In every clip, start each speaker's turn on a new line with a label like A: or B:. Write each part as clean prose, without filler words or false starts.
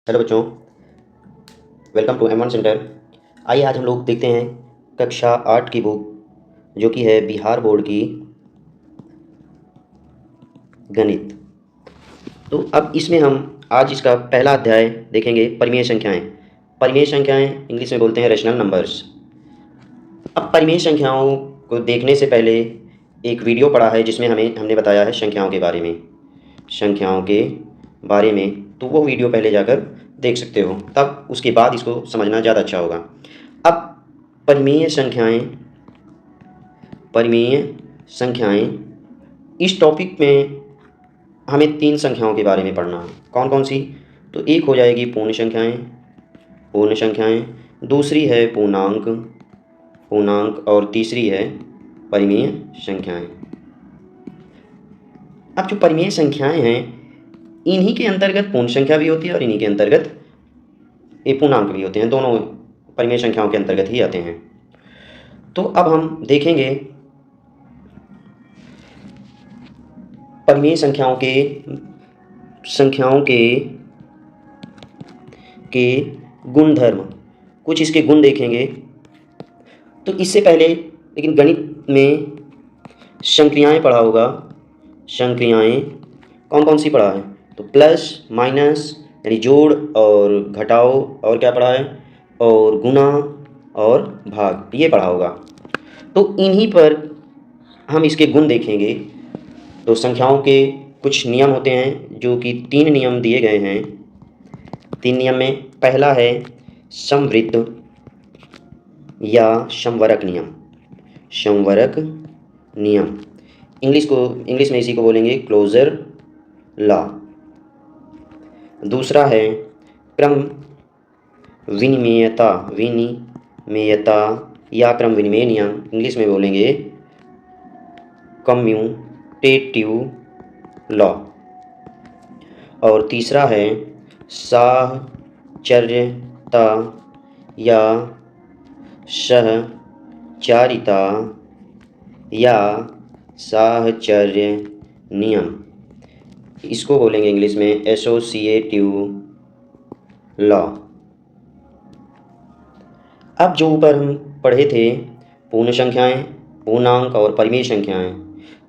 A: Hello बच्चों, welcome to M1 centre. आइए आज हम लोग देखते हैं कक्षा 8 की बुक जो कि है बिहार बोर्ड की गणित। तो अब इसमें हम आज इसका पहला अध्याय देखेंगे, परिमेय संख्याएं। परिमेय संख्याएं इंग्लिश में बोलते हैं रेशनल नंबर्स। अब परिमेय संख्याओं को देखने से पहले एक वीडियो पढ़ा है जिसमें हमने बताया है संख्याओं के बारे में। तो वो वीडियो पहले जाकर देख सकते हो, तब उसके बाद इसको समझना ज़्यादा अच्छा होगा। अब परिमेय संख्याएं इस टॉपिक में हमें 3 संख्याओं के बारे में पढ़ना है। कौन कौन सी? तो एक हो जाएगी पूर्ण संख्याएं, दूसरी है पूर्णांक और तीसरी है परिमेय संख्याएं। अब जो परिमेय संख्याएं हैं, इन्हीं के अंतर्गत पूर्ण संख्या भी होती है और इन्हीं के अंतर्गत पूर्णांक भी होते हैं। दोनों परिमेय संख्याओं के अंतर्गत ही आते हैं। तो अब हम देखेंगे परिमेय संख्याओं के गुणधर्म, कुछ इसके गुण देखेंगे। तो इससे पहले लेकिन गणित में संक्रियाएं पढ़ा होगा। संक्रियाएं कौन कौन सी पढ़ा है? तो प्लस माइनस यानी जोड़ और घटाओ, और क्या पढ़ा है? और गुणा और भाग, ये पढ़ा होगा। तो इन्हीं पर हम इसके गुण देखेंगे। तो संख्याओं के कुछ नियम होते हैं, जो कि 3 नियम दिए गए हैं। 3 नियम में पहला है समवृत्त या समवरक नियम। इंग्लिश में इसी को बोलेंगे क्लोजर लॉ। दूसरा है क्रम विनिमेयता या क्रम विनिमेय नियम, इंग्लिश में बोलेंगे कम्यूटेटिव लॉ। और तीसरा है साहचर्यता या सहचारिता या साहचर्य नियम, इसको बोलेंगे इंग्लिश में एसोसिएटिव लॉ। अब जो ऊपर हम पढ़े थे पूर्ण संख्याएं, पूर्णांक और परिमेय संख्याएं,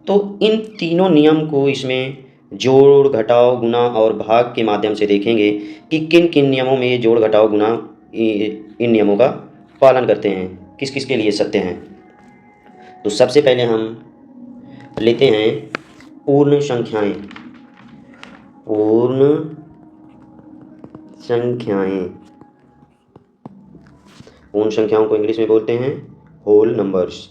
A: तो इन तीनों नियम को इसमें जोड़ घटाव गुणा और भाग के माध्यम से देखेंगे कि किन किन नियमों में ये जोड़ घटाव गुणा इन नियमों का पालन करते हैं, किस किस के लिए सत्य हैं। तो सबसे पहले हम लेते हैं पूर्ण संख्याएं। पूर्ण संख्याओं को इंग्लिश में बोलते हैं होल नंबर्स।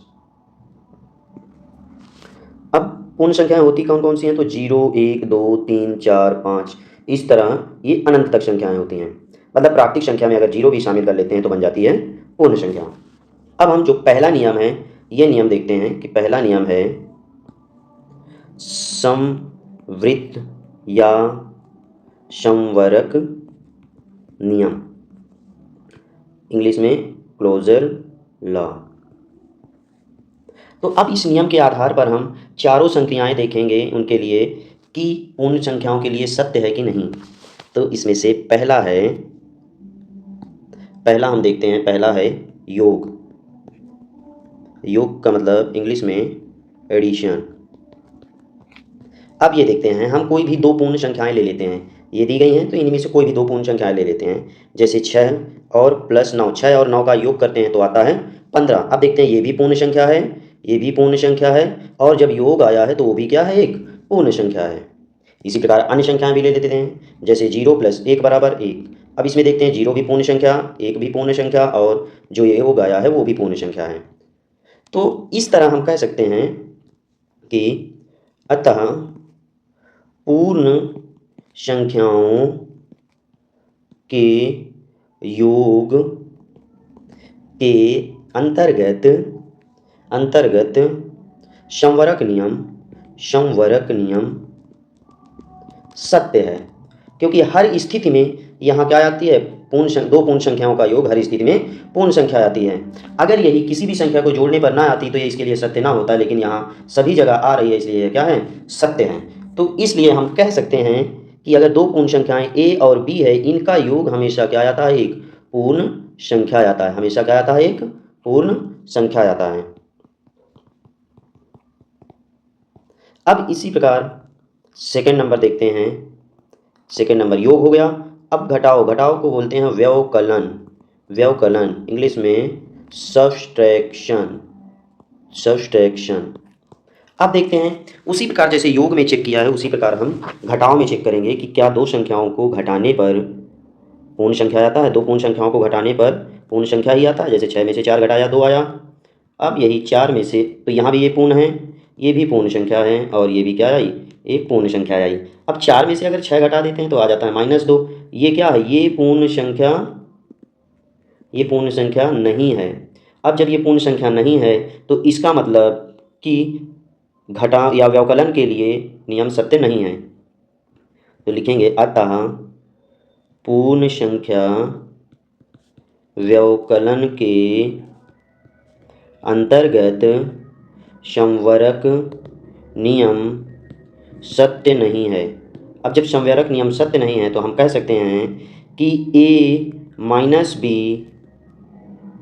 A: अब पूर्ण संख्याएं होती कौन कौन सी हैं? तो 0, 1, 2, 3, 4, 5, इस तरह ये अनंत तक संख्याएं होती हैं। मतलब प्राकृतिक संख्या में अगर 0 भी शामिल कर लेते हैं तो बन जाती है पूर्ण संख्या। अब हम जो पहला नियम है, ये नियम देखते हैं कि पहला नियम है समवृत्त या समवरक नियम, इंग्लिश में क्लोजर लॉ। तो अब इस नियम के आधार पर हम चारों संख्याएं देखेंगे उनके लिए कि पूर्ण संख्याओं के लिए सत्य है कि नहीं। तो इसमें से पहला हम देखते हैं, पहला है योग का मतलब इंग्लिश में एडिशन। अब ये देखते हैं, हम कोई भी 2 पूर्ण संख्याएं ले लेते हैं। ये दी गई हैं तो इनमें से कोई भी 2 पूर्ण संख्याएं ले लेते हैं। जैसे 6 और प्लस 9, 6 और 9 का योग करते हैं तो आता है 15। अब देखते हैं, ये भी पूर्ण संख्या है, ये भी पूर्ण संख्या है, और जब योग आया है तो वो भी क्या है? एक पूर्ण संख्या है। इसी प्रकार अन्य संख्याएं भी ले लेते हैं, जैसे 0 + 1 = 1। अब इसमें देखते हैं 0 भी पूर्ण संख्या, 1 भी पूर्ण संख्या, और जो ये योग आया है वो भी पूर्ण संख्या है। तो इस तरह हम कह सकते हैं कि अतः पूर्ण संख्याओं के योग के अंतर्गत समवरक नियम सत्य है, क्योंकि हर स्थिति में यहाँ क्या आती है? 2 पूर्ण संख्याओं का योग हर स्थिति में पूर्ण संख्या आती है। अगर यही किसी भी संख्या को जोड़ने पर ना आती तो ये इसके लिए सत्य ना होता, लेकिन यहाँ सभी जगह आ रही है, इसलिए क्या है? सत्य है। तो इसलिए हम कह सकते हैं कि अगर दो पूर्ण संख्याएं a और b है, इनका योग हमेशा क्या आता है, एक पूर्ण संख्या आता है। हमेशा क्या आता है, एक पूर्ण संख्या आता है। अब इसी प्रकार सेकंड नंबर देखते हैं। सेकंड नंबर योग हो गया। अब घटाओ, घटाओ को बोलते हैं व्यवकलन। व्यवकलन इंग्लिश में सब्सट्रैक्शन। सब्सट्रैक्शन। अब देखते हैं उसी प्रकार जैसे योग में चेक किया है, उसी प्रकार हम घटाओ में चेक करेंगे कि क्या दो संख्याओं को घटाने पर पूर्ण संख्या आता है। दो पूर्ण संख्याओं को घटाने पर पूर्ण संख्या ही आता है। जैसे 6 में से 4 घटाया 2 आया। अब यही 4 में से, तो यहाँ भी ये पूर्ण है, ये भी पूर्ण संख्या है, और ये भी क्या आई, एक पूर्ण संख्या आई। अब 4 में से अगर 6 घटा देते हैं तो आ जाता है -2। ये क्या है, ये पूर्ण संख्या, ये पूर्ण संख्या नहीं है। अब जब ये पूर्ण संख्या नहीं है तो इसका मतलब कि घटा या व्यवकलन के लिए नियम सत्य नहीं है। तो लिखेंगे अतः पूर्ण संख्या व्यवकलन के अंतर्गत संवरक नियम सत्य नहीं है। अब जब संवरक नियम सत्य नहीं है तो हम कह सकते हैं कि a माइनस बी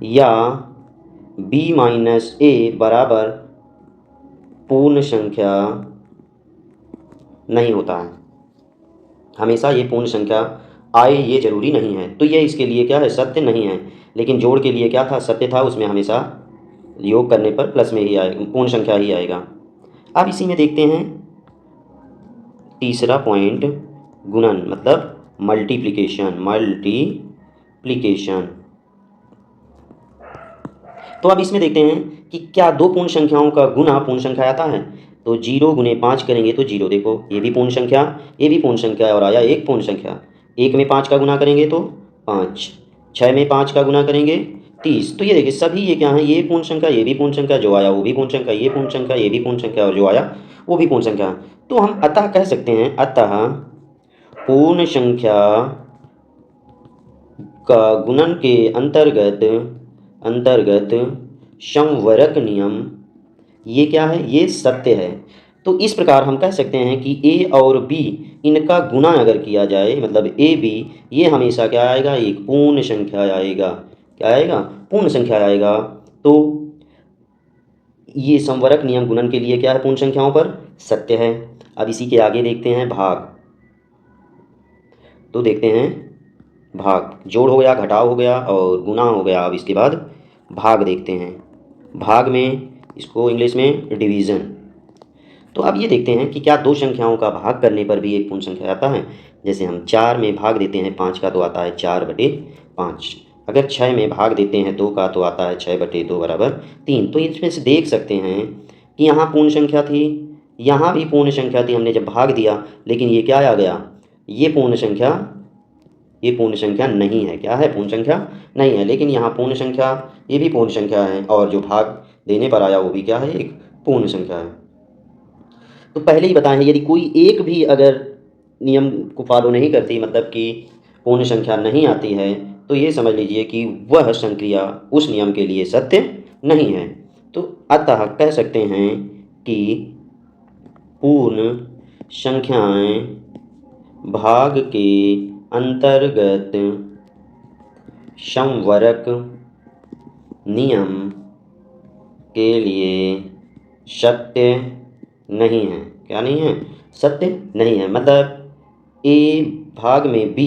A: या b माइनस a बराबर पूर्ण संख्या नहीं होता है। हमेशा ये पूर्ण संख्या आए ये जरूरी नहीं है। तो ये इसके लिए क्या है, सत्य नहीं है। लेकिन जोड़ के लिए क्या था, सत्य था। उसमें हमेशा योग करने पर प्लस में ही आएगा, पूर्ण संख्या ही आएगा। अब इसी में देखते हैं तीसरा पॉइंट, गुणन मतलब मल्टीप्लिकेशन। मल्टीप्लिकेशन। तो अब इसमें देखते हैं कि क्या दो पूर्ण संख्याओं का गुना पूर्ण संख्या आता है। तो 0 गुने 5 करेंगे तो 0, देखो ये भी पूर्ण संख्या, ये भी पूर्ण संख्या, और आया एक पूर्ण संख्या। 1 में 5 का गुना करेंगे तो 5, 6 में 5 का गुना करेंगे 30। तो ये देखिए सभी ये क्या है, ये पूर्ण संख्या, ये भी पूर्ण संख्या, जो आया वो भी पूर्ण संख्या, ये पूर्ण संख्या, ये भी पूर्ण संख्या, और जो आया वो भी पूर्ण संख्या। तो हम अतः कह सकते हैं, अतः पूर्ण संख्या का गुणन के अंतर्गत संवरक नियम, ये क्या है, ये सत्य है। तो इस प्रकार हम कह सकते हैं कि a और b इनका गुणा अगर किया जाए, मतलब a b, ये हमेशा क्या आएगा, एक पूर्ण संख्या आएगा। क्या आएगा, पूर्ण संख्या आएगा। तो ये संवरक नियम गुणन के लिए क्या है, पूर्ण संख्याओं पर सत्य है। अब इसी के आगे देखते हैं भाग। तो देखते हैं भाग, जोड़ हो गया, घटाव हो गया और गुणा हो गया। अब इसके बाद भाग देखते हैं। भाग में इसको इंग्लिश में डिवीज़न। तो अब ये देखते हैं कि क्या दो संख्याओं का भाग करने पर भी एक पूर्ण संख्या आता है। जैसे हम 4 में भाग देते हैं 5 का तो आता है 4/5। अगर 6 में भाग देते हैं 2 का तो आता है 6/2 बराबर 3। तो इसमें से देख सकते हैं कि यहाँ पूर्ण संख्या थी, यहाँ भी पूर्ण संख्या थी, हमने जब भाग दिया, लेकिन ये क्या आ गया, ये पूर्ण संख्या, ये पूर्ण संख्या नहीं है। क्या है, पूर्ण संख्या नहीं है। लेकिन यहाँ पूर्ण संख्या, ये भी पूर्ण संख्या है, और जो भाग देने पर आया वो भी क्या है, एक पूर्ण संख्या है। तो पहले ही बताएं, यदि कोई एक भी अगर नियम को फॉलो नहीं करती, मतलब कि पूर्ण संख्या नहीं आती है, तो ये समझ लीजिए कि वह संक्रिया उस नियम के लिए सत्य नहीं है। तो अतः कह सकते हैं कि पूर्ण संख्याएं भाग के अंतर्गत संवरक नियम के लिए सत्य नहीं है। क्या नहीं है, सत्य नहीं है। मतलब a भाग में b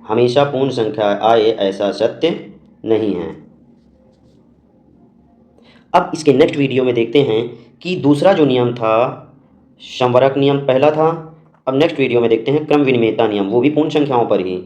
A: हमेशा पूर्ण संख्या आए ऐसा सत्य नहीं है। अब इसके नेक्स्ट वीडियो में देखते हैं कि दूसरा जो नियम था, संवरक नियम पहला था। अब नेक्स्ट वीडियो में देखते हैं क्रम विनिमेयता नियम, वो भी पूर्ण संख्याओं पर ही।